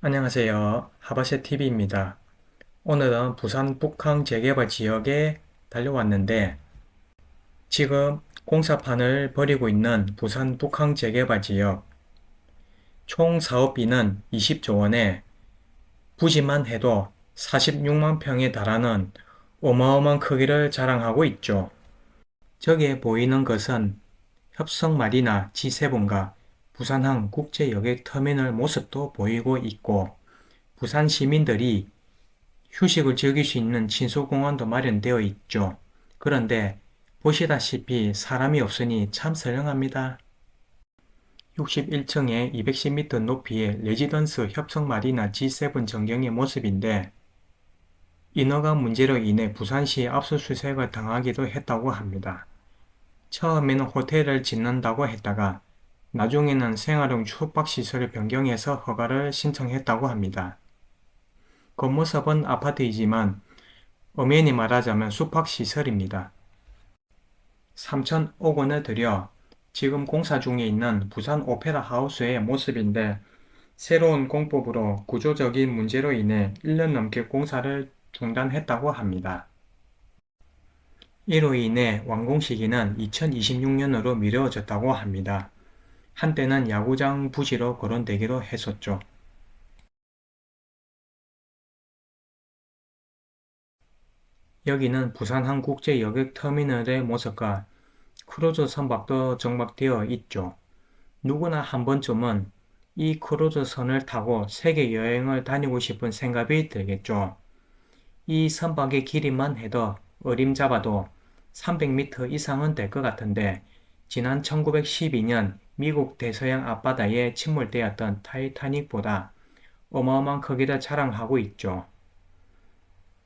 안녕하세요. 하바셋TV입니다. 오늘은 부산 북항 재개발 지역에 달려왔는데 지금 공사판을 벌이고 있는 부산 북항 재개발 지역 총 사업비는 20조 원에 부지만 해도 46만 평에 달하는 어마어마한 크기를 자랑하고 있죠. 저기에 보이는 것은 협성마리나 G7과 부산항 국제여객터미널 모습도 보이고 있고 부산 시민들이 휴식을 즐길 수 있는 친수공원도 마련되어 있죠. 그런데 보시다시피 사람이 없으니 참 썰렁합니다. 61층에 210m 높이의 레지던스 협성마리나 G7 전경의 모습인데 인허가 문제로 인해 부산시 압수수색을 당하기도 했다고 합니다. 처음에는 호텔을 짓는다고 했다가 나중에는 생활용 숙박시설을 변경해서 허가를 신청했다고 합니다. 겉모습은 아파트이지만 엄연히 말하자면 숙박시설입니다. 3천억 원을 들여 지금 공사 중에 있는 부산 오페라 하우스의 모습인데 새로운 공법으로 구조적인 문제로 인해 1년 넘게 공사를 중단했다고 합니다. 이로 인해 완공 시기는 2026년으로 미뤄졌다고 합니다. 한때는 야구장 부지로 거론되기도 했었죠. 여기는 부산항국제여객터미널의 모습과 크루즈 선박도 정박되어 있죠. 누구나 한 번쯤은 이 크루즈선을 타고 세계 여행을 다니고 싶은 생각이 들겠죠. 이 선박의 길이만 해도 어림잡아도 300m 이상은 될 것 같은데 지난 1912년 미국 대서양 앞바다에 침몰되었던 타이타닉보다 어마어마한 크기를 자랑하고 있죠.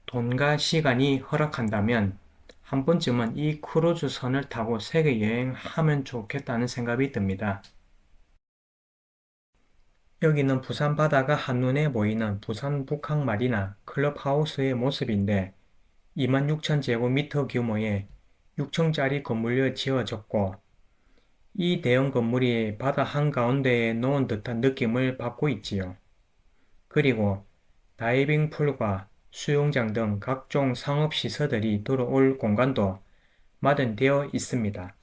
돈과 시간이 허락한다면 한 번쯤은 이 크루즈선을 타고 세계 여행하면 좋겠다는 생각이 듭니다. 여기는 부산 바다가 한눈에 보이는 부산 북항마리나 클럽하우스의 모습인데 26,000제곱미터 규모의 6층짜리 건물로 지어졌고 이 대형 건물이 바다 한가운데에 놓은 듯한 느낌을 받고 있지요. 그리고 다이빙 풀과 수영장 등 각종 상업시설들이 들어올 공간도 마련되어 있습니다.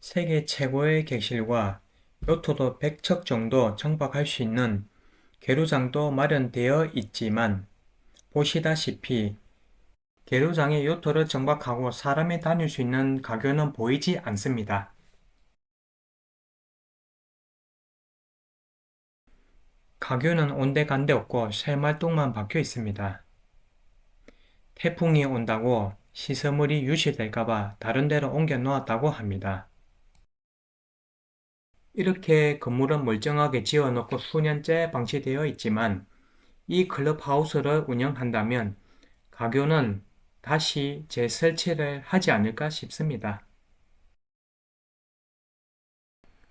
세계 최고의 객실과 요트도 100척 정도 정박할 수 있는 계류장도 마련되어 있지만 보시다시피 계류장에 요트를 정박하고 사람이 다닐 수 있는 가교는 보이지 않습니다. 가교는 온데간데 없고 쇠말뚝만 박혀 있습니다. 태풍이 온다고 시설물이 유실될까봐 다른 데로 옮겨 놓았다고 합니다. 이렇게 건물은 멀쩡하게 지어놓고 수년째 방치되어 있지만 이 클럽하우스를 운영한다면 가교는 다시 재설치를 하지 않을까 싶습니다.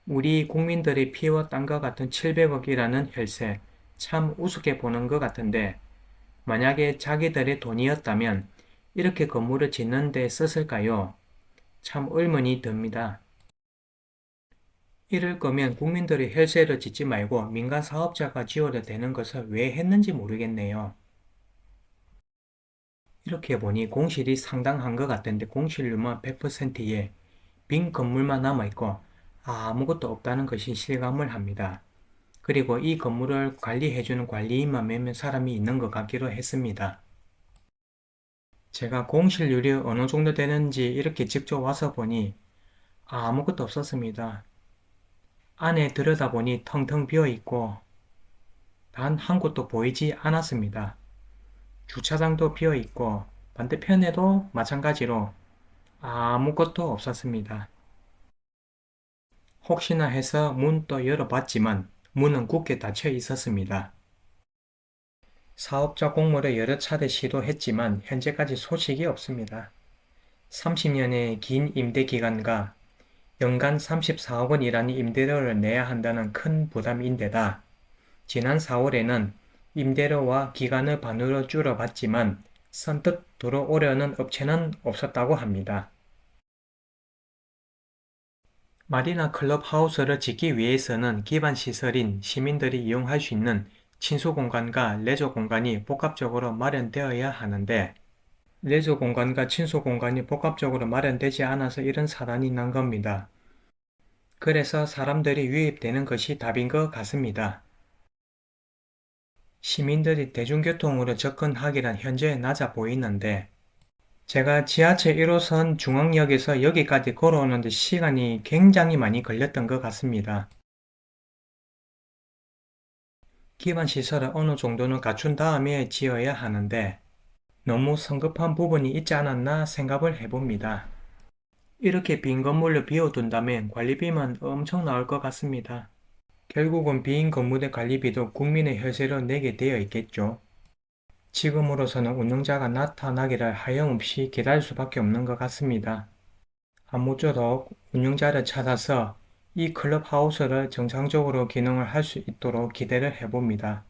우리 국민들의 피와 땀과 같은 700억이라는 혈세 참 우습게 보는 것 같은데 만약에 자기들의 돈이었다면 이렇게 건물을 짓는 데 썼을까요? 참 의문이 듭니다. 이럴 거면 국민들의 혈세를 짓지 말고 민간 사업자가 지어도 되는 것을 왜 했는지 모르겠네요. 이렇게 보니 공실이 상당한 것 같은데 공실률만 100%에 빈 건물만 남아있고 아무것도 없다는 것이 실감을 합니다. 그리고 이 건물을 관리해주는 관리인만 몇 명 사람이 있는 것 같기도 했습니다. 제가 공실률이 어느 정도 되는지 이렇게 직접 와서 보니 아무것도 없었습니다. 안에 들여다보니 텅텅 비어있고 단 한 곳도 보이지 않았습니다. 주차장도 비어있고 반대편에도 마찬가지로 아무것도 없었습니다. 혹시나 해서 문도 열어봤지만 문은 굳게 닫혀 있었습니다. 사업자 공모를 여러 차례 시도했지만 현재까지 소식이 없습니다. 30년의 긴 임대 기간과 연간 34억 원이라는 임대료를 내야 한다는 큰 부담인데다 지난 4월에는 임대료와 기간을 반으로 줄여봤지만 선뜻 들어오려는 업체는 없었다고 합니다. 마리나 클럽하우스를 짓기 위해서는 기반 시설인 시민들이 이용할 수 있는 친수 공간과 레저 공간이 복합적으로 마련되어야 하는데 레저 공간과 친수 공간이 복합적으로 마련되지 않아서 이런 사단이 난 겁니다. 그래서 사람들이 유입되는 것이 답인 것 같습니다. 시민들이 대중교통으로 접근하기란 현재 낮아 보이는데 제가 지하철 1호선 중앙역에서 여기까지 걸어오는데 시간이 굉장히 많이 걸렸던 것 같습니다. 기반 시설을 어느 정도는 갖춘 다음에 지어야 하는데 너무 성급한 부분이 있지 않았나 생각을 해봅니다. 이렇게 빈 건물을 비워둔다면 관리비만 엄청 나올 것 같습니다. 결국은 빈 건물의 관리비도 국민의 혈세로 내게 되어 있겠죠. 지금으로서는 운영자가 나타나기를 하염없이 기다릴 수밖에 없는 것 같습니다. 아무쪼록 운영자를 찾아서 이 클럽하우스를 정상적으로 기능을 할 수 있도록 기대를 해봅니다.